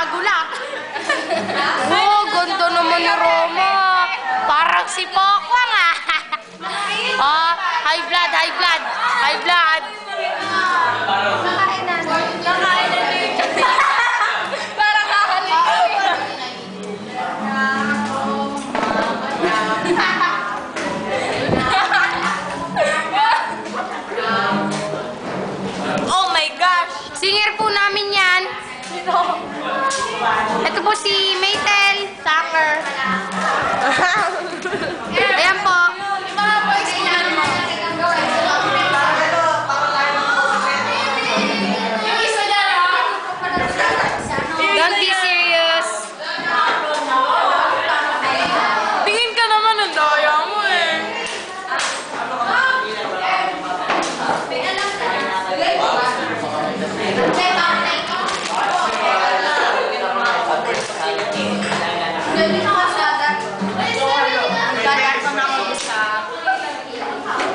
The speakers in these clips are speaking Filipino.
nagulat. Oh, ganda naman ni Roma. Parang si Pokwang ah. Oh, high blood, high blood, high blood. Nakain na din. Parang kakalik. Oh my gosh! Singer po namin yan. Ito po si Maytel Tucker. Ayan po. Mga boys, ilan mo? Don't be serious. Tingin ka naman, ang daya mo eh.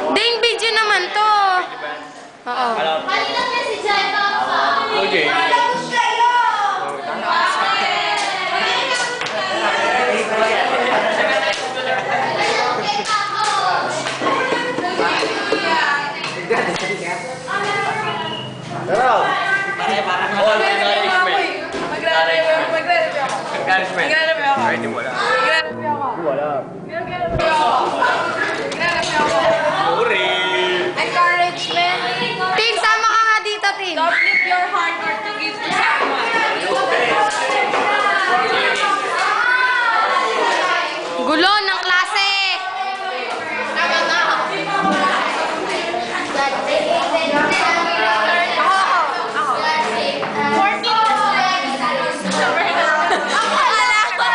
Ding video naman to. Oo. Okay. Encouragement. Tin, sama ka nga dito, Tin. Don't flip your heart or to give to someone. Gulo ng klase. Akala ko ba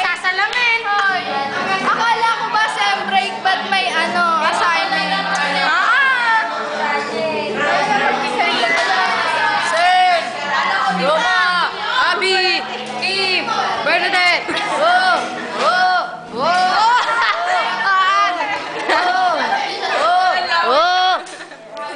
Sasalamin. Akala ko ba sem break ba't may assignment? Sen, Roma, Abby, Kim, Bernadette.